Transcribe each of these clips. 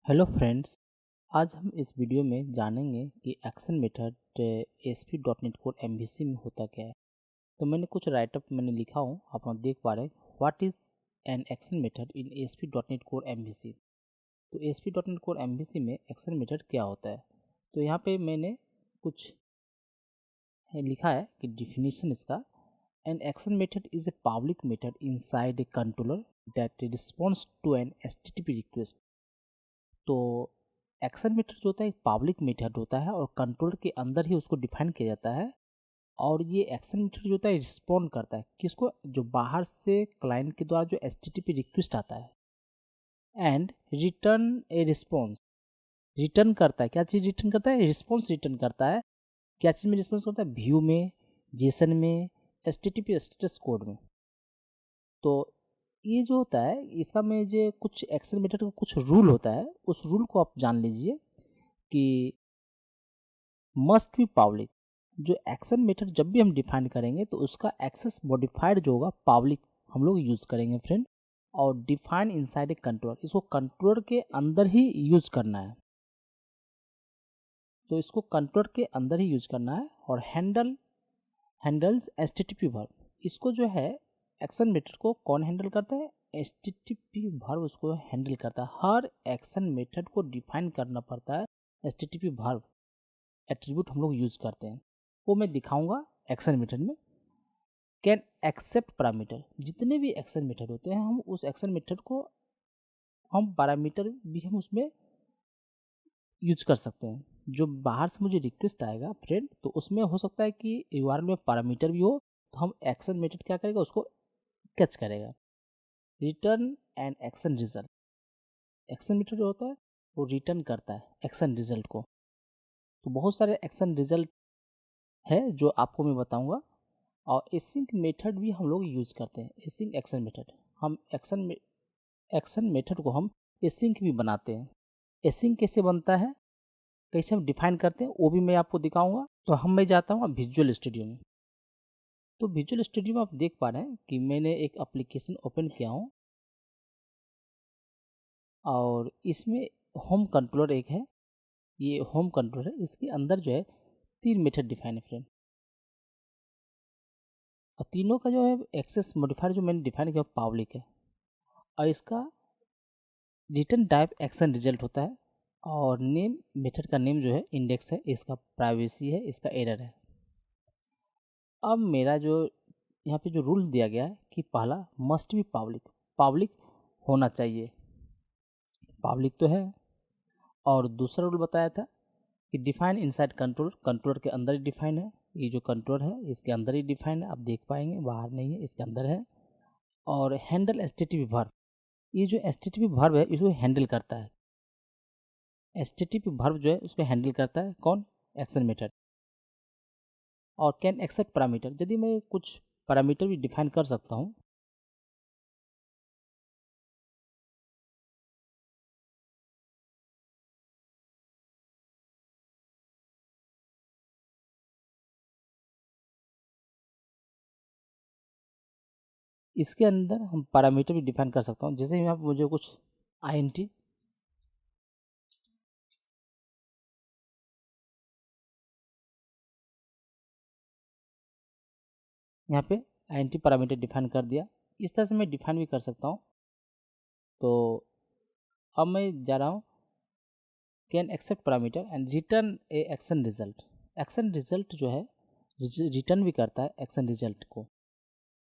Hello friends. आज हम इस वीडियो में जानेंगे कि action method ASP.NET core MVC में होता क्या है। तो मैंने कुछ राइटअप लिखा हूँ, आप देख पा रहे हैं। What is an action method in ASP.NET core MVC। तो ASP.NET कोर MVC में एक्शन मेथड क्या होता है। तो यहाँ पे मैंने कुछ लिखा है कि डिफिनीशन इसका, an action method is a public method inside a controller that responds to an HTTP request. तो एक्शन मेथड जो होता है एक पब्लिक मेथड होता है और कंट्रोलर के अंदर ही उसको डिफाइन किया जाता है। और ये एक्शन मेथड जो होता है रिस्पॉन्ड करता है किसको, जो बाहर से क्लाइंट के द्वारा जो HTTP रिक्वेस्ट आता है, and return a response. Return करता है, क्या चीज़ रिटर्न करता है? रिस्पॉन्स रिटर्न करता है। क्या चीज़ में रिस्पॉन्स करता है? व्यू में, जेसन में, HTTP स्टेटस कोड में। तो ये जो होता है इसका में जो कुछ एक्शन मेथड का कुछ रूल होता है, उस रूल को आप जान लीजिए कि मस्ट बी पब्लिक। जो एक्शन मेथड जब भी हम डिफाइन करेंगे तो उसका एक्सेस मॉडिफाइड जो होगा पब्लिक हम लोग यूज़ करेंगे फ्रेंड। और डिफाइन इनसाइड ए कंट्रोलर, इसको कंट्रोलर के अंदर ही यूज़ करना है। तो इसको कंट्रोलर के अंदर ही यूज़ करना है। और हैंडल्स HTTP वर्ब, इसको जो है एक्शन मेथड को कौन हैंडल करता है? HTTP वर्ब उसको हैंडल करता है। हर एक्शन मेथड को डिफाइन करना पड़ता है, HTTP वर्ब एट्रीब्यूट हम लोग यूज़ करते हैं, वो मैं दिखाऊंगा एक्शन मेथड में। कैन एक्सेप्ट पैरामीटर, जितने भी एक्शन मेथड होते हैं हम उस एक्शन मेथड को हम पैरामीटर भी हम उसमें यूज कर सकते हैं। जो बाहर से मुझे रिक्वेस्ट आएगा फ्रेंड, तो उसमें हो सकता है कि URL में पैरामीटर भी हो, तो हम एक्शन मेथड क्या करेगा, उसको कैच करेगा। Return and action result, action method जो होता है वो रिटर्न करता है एक्शन रिजल्ट को। तो बहुत सारे एक्शन रिजल्ट है जो आपको मैं बताऊंगा। और एसिंक मेथड भी हम लोग यूज़ करते हैं। एसिंक एक्शन मेथड, हम एक्शन मेथड को हम एसिंक भी बनाते हैं। एसिंक कैसे बनता है, कैसे हम डिफाइन करते हैं, वो भी मैं आपको दिखाऊंगा। तो मैं जाता हूँ विजुअल स्टूडियो में। तो विजुअल स्टूडियो में आप देख पा रहे हैं कि मैंने एक एप्लीकेशन ओपन किया हूँ और इसमें होम कंट्रोलर एक है। ये होम कंट्रोलर है, इसके अंदर जो है 3 मेथड डिफाइन है फ्रेंड। और तीनों का जो है एक्सेस मॉडिफायर जो मैंने डिफाइन किया पब्लिक है। और इसका रिटर्न टाइप एक्शन रिजल्ट होता है। और नेम, मेथड का नेम जो है इंडेक्स है, इसका प्राइवेसी है, इसका एरर है। अब मेरा जो यहाँ पे जो रूल दिया गया है कि पहला मस्ट बी पब्लिक, पब्लिक होना चाहिए, पब्लिक तो है। और दूसरा रूल बताया था कि डिफाइन इनसाइड कंट्रोलर, कंट्रोलर के अंदर ही डिफाइन है। ये जो कंट्रोलर है इसके अंदर ही डिफाइन है, आप देख पाएंगे, बाहर नहीं है, इसके अंदर है। और हैंडल HTTP वर्ब, ये जो HTTP वर्ब है इसको हैंडल करता है। HTTP वर्ब जो है उसको हैंडल करता है कौन? Action method. और कैन एक्सेप्ट पैरामीटर, यदि मैं कुछ पैरामीटर भी डिफाइन कर सकता हूँ। इसके अंदर हम पैरामीटर भी डिफाइन कर सकता हूँ। जैसे यहाँ मुझे कुछ INT, यहाँ पे INT पैरामीटर डिफाइन कर दिया। इस तरह से मैं डिफाइन भी कर सकता हूँ। तो अब मैं जा रहा हूँ can accept parameter and return a action result. Action result जो है रिटर्न भी करता है एक्शन रिजल्ट को।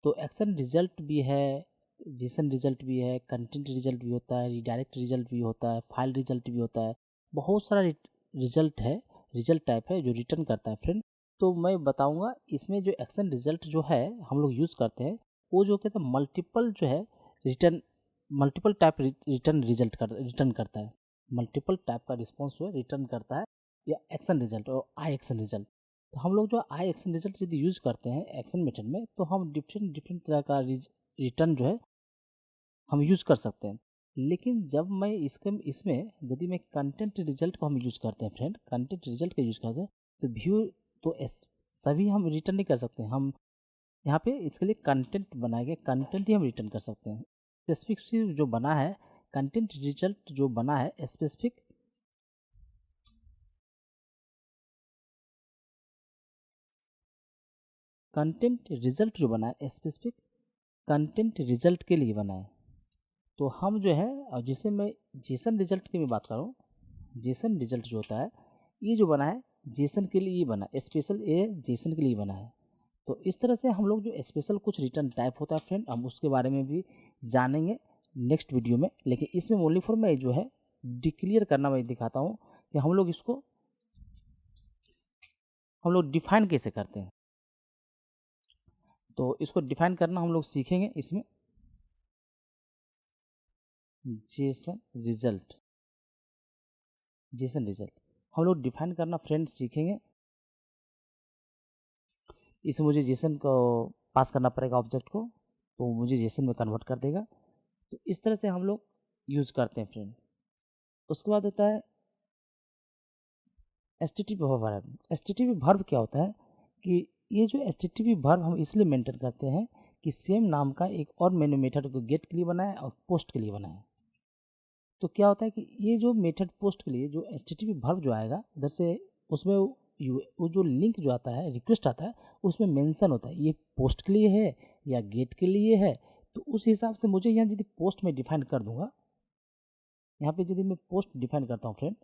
तो एक्शन रिजल्ट भी है, जेसन रिजल्ट भी है, कंटेंट रिजल्ट भी होता है, रिडायरेक्ट रिजल्ट भी होता है, फाइल रिजल्ट भी होता है। बहुत सारा रिजल्ट है, रिजल्ट टाइप है जो रिटर्न करता है फ्रेंड। तो मैं बताऊंगा इसमें जो एक्शन रिजल्ट जो है हम लोग यूज़ करते हैं, वो जो कहते हैं मल्टीपल जो है रिटर्न, मल्टीपल टाइप रिटर्न करता है। मल्टीपल टाइप का रिस्पॉन्स जो है रिटर्न करता है, या एक्शन रिजल्ट और आई एक्शन रिजल्ट। तो हम लोग जो आई एक्शन रिजल्ट यदि यूज़ करते हैं एक्शन मेथड में, तो हम डिफरेंट डिफरेंट तरह का रिटर्न जो है हम यूज़ कर सकते हैं। लेकिन जब मैं इसमें यदि मैं कंटेंट रिजल्ट को हम यूज़ करते हैं फ्रेंड, कंटेंट रिजल्ट का यूज़ करते हैं, तो व्यू तो सभी हम रिटर्न नहीं कर सकते। हम यहाँ पे इसके लिए कंटेंट बनाए गए, कंटेंट ही हम रिटर्न कर सकते हैं। स्पेसिफिक जो बना है कंटेंट रिजल्ट जो बना है स्पेसिफिक कंटेंट रिजल्ट जो बना है स्पेसिफिक कंटेंट रिजल्ट के लिए बना है। तो हम जो है, और जिसे मैं जेसन रिजल्ट की भी बात करूँ, जेसन रिजल्ट जो होता है ये जो बना है जेसन के लिए बना है, स्पेशल ये जेसन के लिए बना है। तो इस तरह से हम लोग जो स्पेशल कुछ रिटर्न टाइप होता है फ्रेंड, हम उसके बारे में भी जानेंगे नेक्स्ट वीडियो में। लेकिन इसमें ओनली फॉर मैं जो है डिक्लेयर करना मैं दिखाता हूँ कि हम लोग इसको डिफाइन कैसे करते हैं। तो इसको डिफाइन करना हम लोग सीखेंगे इसमें। जेसन रिजल्ट हम लोग डिफाइन करना फ्रेंड सीखेंगे। इसमें मुझे जेसन को पास करना पड़ेगा ऑब्जेक्ट को, तो मुझे जेसन में कन्वर्ट कर देगा। तो इस तरह से हम लोग यूज़ करते हैं फ्रेंड। उसके बाद होता है एचटीटीपी वर्ब। एचटीटीपी वर्ब क्या होता है कि ये जो एचटीटीपी वर्ब हम इसलिए मेंटेन करते हैं कि सेम नाम का एक और मेनू मेथड को गेट के लिए बनाए और पोस्ट के लिए बनाए। तो क्या होता है कि ये जो मेथड पोस्ट के लिए जो एचटीटीपी वर्ब जो आएगा उधर से, उसमें वो जो लिंक जो आता है, रिक्वेस्ट आता है, उसमें मेंशन होता है ये पोस्ट के लिए है या गेट के लिए है। तो उस हिसाब से मुझे यहाँ यदि पोस्ट में डिफाइन कर दूंगा, यहाँ पे यदि मैं पोस्ट डिफाइन करता हूँ फ्रेंड,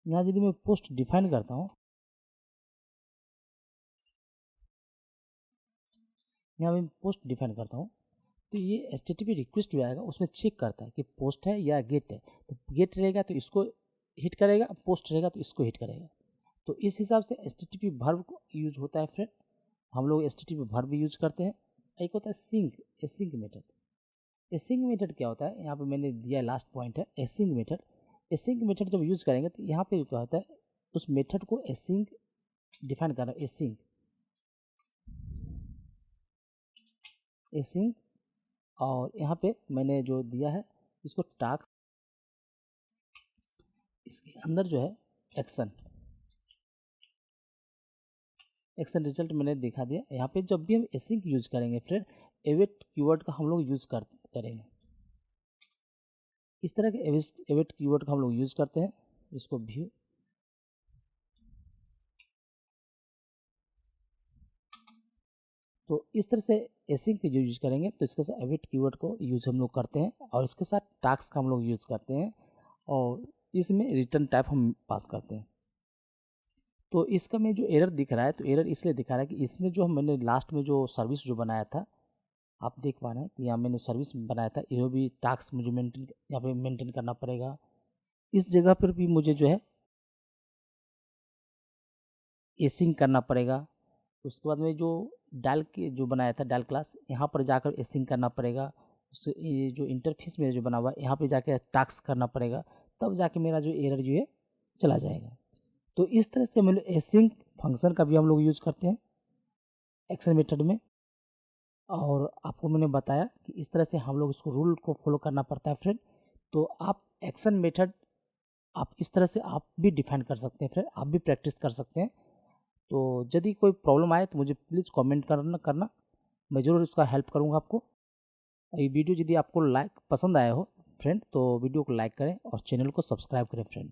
यहाँ यदि मैं पोस्ट डिफाइन करता हूँ, यहाँ मैं पोस्ट डिफाइन करता हूँ, तो ये एचटीटीपी रिक्वेस्ट जो आएगा उसमें चेक करता है कि पोस्ट है या गेट है। तो गेट रहेगा तो इसको हिट करेगा, पोस्ट रहेगा तो इसको हिट करेगा। तो इस हिसाब से एचटीटीपी वर्ब को यूज होता है फ्रेंड। हम लोग एचटीटीपी वर्ब भी यूज करते हैं। एक होता है sync, async method. Async method क्या होता है, यहाँ पे मैंने दिया लास्ट पॉइंट है एसिंक मेथड। एसिंक मेथड जब यूज करेंगे तो यहाँ पे क्या होता है, उस मेथड को एसिंक डिफाइन करना, एसिंक। और यहाँ पे मैंने जो दिया है इसको टास्क, इसके अंदर जो है एक्शन रिजल्ट मैंने दिखा दिया। यहाँ पे जब भी हम एसिंक यूज करेंगे फिर एवेट कीवर्ड का हम लोग यूज करेंगे। इस तरह के एवेट कीवर्ड का हम लोग यूज करते हैं। इसको व्यू, तो इस तरह से एसिंक जो यूज करेंगे तो इसके साथ एवेट कीवर्ड को यूज हम लोग करते हैं, और इसके साथ टास्क का हम लोग यूज करते हैं, और इसमें रिटर्न टाइप हम पास करते हैं। तो इसका में जो एरर दिख रहा है, तो एरर इसलिए दिखा रहा है कि इसमें जो मैंने लास्ट में जो सर्विस जो बनाया था, आप देख पा रहे हैं कि यहाँ मैंने सर्विस बनाया था, ये भी टास्क मुझे यहाँ पे मेंटेन करना पड़ेगा। इस जगह पर भी मुझे जो है एसिंक करना पड़ेगा। उसके बाद में जो डायल के जो बनाया था डायल क्लास, यहाँ पर जाकर एसिंक करना पड़ेगा। उससे ये जो इंटरफेस में जो बना हुआ है यहाँ पे जाके टास्क करना पड़ेगा, तब जाके मेरा जो एरर जो है चला जाएगा। तो इस तरह से हम लोग एसिंक फंक्शन का भी हम लोग यूज करते हैं एक्शन मेथड में। और आपको मैंने बताया कि इस तरह से हम लोग इसको रूल को फॉलो करना पड़ता है फ्रेंड। तो आप एक्शन मेथड आप इस तरह से आप भी डिफाइन कर सकते हैं फ्रेंड, आप भी प्रैक्टिस कर सकते हैं। तो यदि कोई प्रॉब्लम आए तो मुझे प्लीज़ कमेंट करना, मैं ज़रूर उसका हेल्प करूँगा आपको। ये वीडियो यदि आपको पसंद आया हो फ्रेंड, तो वीडियो को लाइक करें और चैनल को सब्सक्राइब करें फ्रेंड।